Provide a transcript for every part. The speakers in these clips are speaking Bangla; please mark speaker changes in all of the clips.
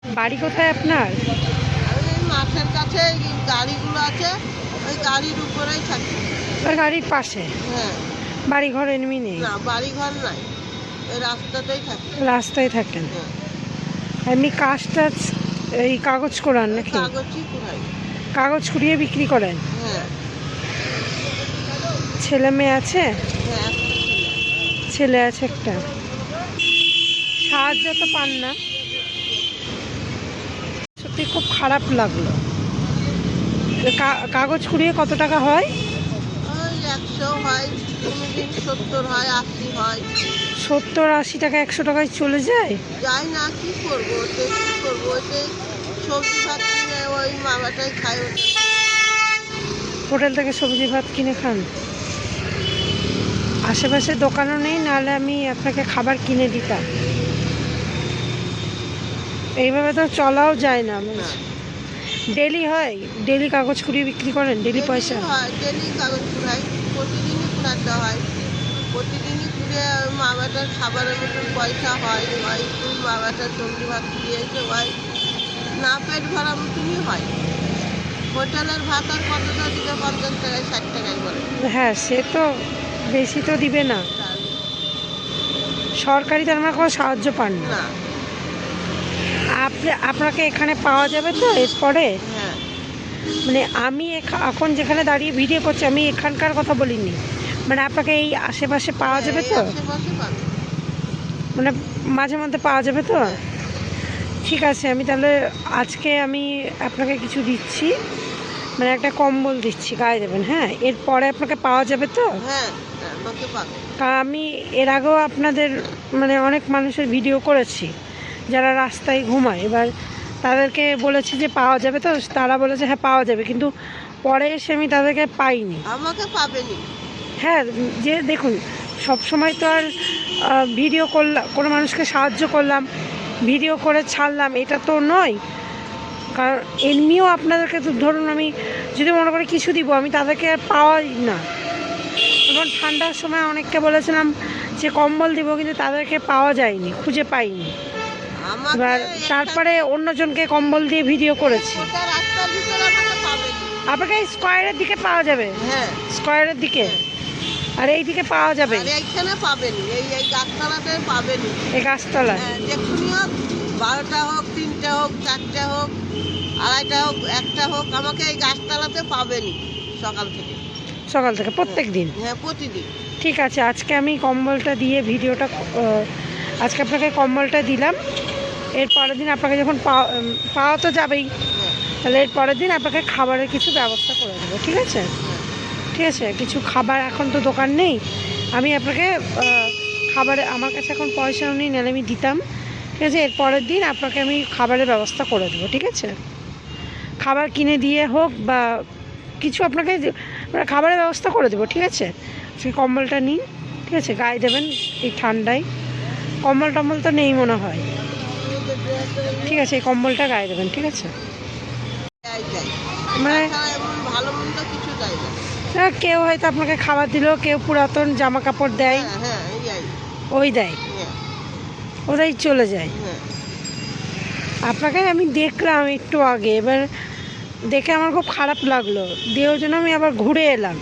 Speaker 1: বাড়ি কোথায় আপনার?
Speaker 2: ওই মাঠের কাছে গাড়িগুলো আছে, ওই গাড়ির উপরেই থাকি।
Speaker 1: ওই গাড়ির পাশে?
Speaker 2: হ্যাঁ।
Speaker 1: বাড়ি ঘর এমনি নেই?
Speaker 2: না, বাড়ি ঘর নাই, ওই রাস্তাতেই থাকি।
Speaker 1: রাস্তায় থাকেন?
Speaker 2: হ্যাঁ।
Speaker 1: এমনি কাজ টাজ এই কাগজ করান নাকি?
Speaker 2: কাগজই কুড়াই।
Speaker 1: কাগজ কুড়িয়ে বিক্রি করেন?
Speaker 2: হ্যাঁ।
Speaker 1: ছেলে মেয়ে আছে?
Speaker 2: হ্যাঁ, একটা ছেলে।
Speaker 1: ছেলে আছে একটা। সাহায্য তো পান না? সত্যি খুব খারাপ লাগলো। কাগজ কুড়িয়ে কত টাকা হয়?
Speaker 2: ওই 100 হয়, কোনোদিন 70 হয়, 80 হয়।
Speaker 1: 70-80 টাকা 100 টাকায় চলে যায়?
Speaker 2: যাই না, কি করবো, ওতে কি করবো, ওতে সবজি ভাত কিনে ওই মামাটাই খাই। ওটা
Speaker 1: হোটেল থেকে সবজি ভাত কিনে খান? আশেপাশে দোকানও নেই, নাহলে আমি আপনাকে খাবার কিনে দিতাম। এইভাবে তো চলাও যায় না। ডেলি হয়? ডেলি কাগজ কুড়িয়ে বিক্রি করেন? ডেলি পয়সা
Speaker 2: হয়, ডেলি কাগজ কুড়াই, প্রতিদিনই কুড়াতে হয়। প্রতিদিনই কুড়িয়ে মামাটার খাবারের মতন পয়সা হয়, হয় একটু মামাটার সবজি ভাত দিয়েছে, হয় না পেট ভরা মতনই হয়। হোটেলের ভাত আর কতটা দিবে? 50 টাকায় 60 টাকায় বলে।
Speaker 1: হ্যাঁ, সে তো বেশি তো দিবে না। সরকারি তার মানে কোনো সাহায্য পান না?
Speaker 2: না।
Speaker 1: আপনাকে এখানে পাওয়া যাবে তো এরপরে?
Speaker 2: হ্যাঁ।
Speaker 1: মানে আমি এখন যেখানে দাঁড়িয়ে ভিডিও করছি, আমি এখানকার কথা বলিনি, মানে আপনাকে এই আশেপাশে পাওয়া যাবে তো?
Speaker 2: আশেপাশে পাবে।
Speaker 1: মানে মাঝে মধ্যে পাওয়া যাবে তো? ঠিক আছে, আমি তাহলে আজকে আমি আপনাকে কিছু দিচ্ছি, মানে একটা কম্বল দিচ্ছি, গায়ে দেবেন। হ্যাঁ, এরপরে আপনাকে পাওয়া যাবে তো?
Speaker 2: হ্যাঁ, লোকে পাবে।
Speaker 1: কারণ আমি এর আগেও আপনাদের মানে অনেক মানুষের ভিডিও করেছি যারা রাস্তায় ঘুমায়। এবার তাদেরকে বলেছি যে পাওয়া যাবে তো, তারা বলেছে হ্যাঁ পাওয়া যাবে, কিন্তু পরে এসে আমি তাদেরকে পাইনি।
Speaker 2: আমাকে পাবেনি।
Speaker 1: হ্যাঁ, যে দেখুন, সব সময় তো আর ভিডিও করলাম, কোনো মানুষকে সাহায্য করলাম, ভিডিও করে ছাড়লাম, এটা তো নয়। কারণ এমনিও আপনাদেরকে তো ধরুন আমি যদি মনে করি কিছু দিব, আমি তাদেরকে আর পাওয়াই না। এবং ঠান্ডার সময় অনেককে বলেছিলাম যে কম্বল দিব, কিন্তু তাদেরকে পাওয়া যায়নি, খুঁজে পাইনি। এবার তারপরে অন্যজনকে কম্বল দিয়ে ভিডিও করেছি। আপনাকে স্কোয়ারের দিকে পাওয়া যাবে?
Speaker 2: হ্যাঁ,
Speaker 1: স্কোয়ারের দিকে। আর এই দিকে পাওয়া যাবে?
Speaker 2: এইখানে পাবেনি, এই গাছতলাতে পাবেনি।
Speaker 1: এই গাছতলায়?
Speaker 2: দেখুনি হোক, 12টা হোক, 3টে হোক, 4টে হোক, 2:30 হোক, 1টা হোক, আমাকে এই গাছতলাতে পাবেনি সকাল থেকে।
Speaker 1: সকাল থেকে প্রত্যেক দিন?
Speaker 2: হ্যাঁ, প্রতিদিন।
Speaker 1: ঠিক আছে, আজকে আমি কম্বলটা দিয়ে ভিডিওটা আজকে আপনাকে কম্বলটা দিলাম। এর পরের দিন আপনাকে যখন পাওয়া তো যাবেই, তাহলে এর পরের দিন আপনাকে খাবারের কিছু ব্যবস্থা করে দেবো। ঠিক আছে? ঠিক আছে, কিছু খাবার, এখন তো দোকান নেই, আমি আপনাকে খাবারে, আমার কাছে এখন পয়সাও নেই, নাহলে আমি দিতাম। ঠিক আছে, এর পরের দিন আপনাকে আমি খাবারের ব্যবস্থা করে দেবো। ঠিক আছে, খাবার কিনে দিয়ে হোক বা কিছু আপনাকে মানে খাবারের ব্যবস্থা করে দেবো। ঠিক আছে, সেই কম্বলটা নিন। ঠিক আছে, গায়ে দেবেন এই ঠান্ডায়। কম্বল টম্বল তো নেই মনে হয়। ঠিক আছে, এই কম্বলটা গায়ে দেবেন। ঠিক আছে, মানে
Speaker 2: ভালো মন্দ কিছু দেয়
Speaker 1: কেউ
Speaker 2: না।
Speaker 1: হয়তো আপনাকে খাবার দিল, কেউ পুরাতন জামা কাপড় দেয়, ওই দেয়, ওরাই চলে যায়। আপনাকে আমি দেখলাম একটু আগে, এবার দেখে আমার খুব খারাপ লাগলো, দিয়ে ওই জন্য আমি আবার ঘুরে এলাম।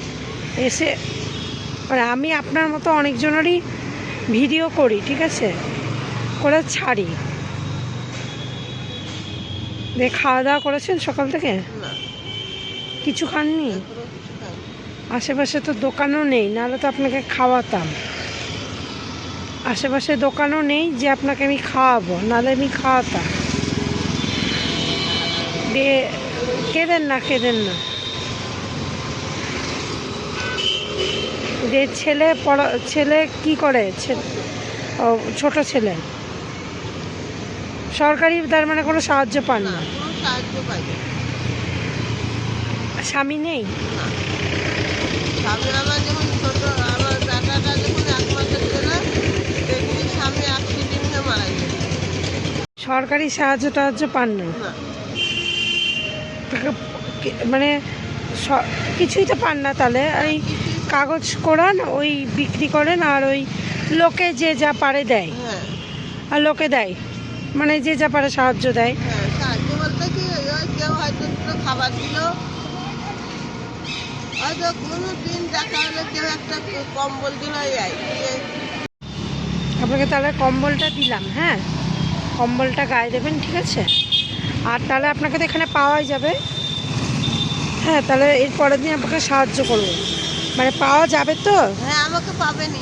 Speaker 1: এসে মানে আমি আপনার মতো অনেকজনেরই ভিডিও করি, ঠিক আছে, করে ছাড়ি। দিয়ে খাওয়া দাওয়া করেছেন সকাল থেকে? কিছু খাননি? আশেপাশে তো দোকানও নেই, নাহলে তো আপনাকে খাওয়াতাম। আশেপাশে দোকানও নেই যে আপনাকে আমি খাওয়াবো, নাহলে আমি খাওয়াতাম। দিয়ে কেঁদেন না, কেঁদেন না। যে ছেলে কি করে? ও, ছোট ছেলে। সরকারি তার মানে কোনো সাহায্য পান না? স্বামী নেই? সরকারি সাহায্য টাহায্য পান না? মানে কিছুই তো পান না তাহলে? এই কাগজ করান, ওই বিক্রি করেন, আর ওই লোকে যে যা পারে দেয়, আর লোকে দেয়। মানে যে যা পারে সাহায্য দেয়।
Speaker 2: হ্যাঁ, সাহায্য বলতে কি ওই কেউ হয়তো দুটো খাবার দিল, হয়তো কোনো দিন দেখা হলে কেউ একটা কম্বল দিল,
Speaker 1: আপনাকে তাহলে কম্বলটা দিলাম, হ্যাঁ, কম্বলটা গায়ে দেবেন, ঠিক আছে? আর তাহলে আপনাকে তো এখানে পাওয়াই যাবে। হ্যাঁ, তাহলে এর পরের দিন আপনাকে সাহায্য করব, মানে পাওয়া যাবে তো?
Speaker 2: হ্যাঁ, আমাকে পাবেনি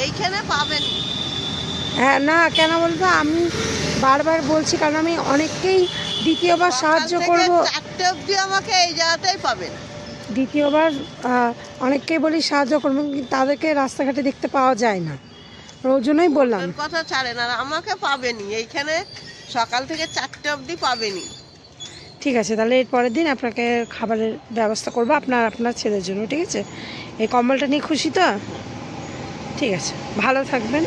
Speaker 2: এইখানে পাবেনি।
Speaker 1: হ্যাঁ, না কেন বলবো, আমি বারবার বলছি কারণ আমি অনেককেই দ্বিতীয়বার সাহায্য করব।
Speaker 2: 4টে অবধি আমাকে এই জায়গাতেই পাবেন।
Speaker 1: দ্বিতীয়বার অনেককেই বলি সাহায্য করবো, কিন্তু তাদেরকে রাস্তাঘাটে দেখতে পাওয়া যায় না, ওর জন্যই বললাম।
Speaker 2: ওদের কথা ছাড়েন, আর আমাকে পাবেনি এইখানে সকাল থেকে 4টে অবধি পাবেনি।
Speaker 1: ঠিক আছে, তাহলে এর পরের দিন আপনাকে খাবারের ব্যবস্থা করবো আপনার ছেলের জন্য, ঠিক আছে? এই কম্বলটা নিয়ে খুশি তো? ঠিক আছে, ভালো থাকবেন।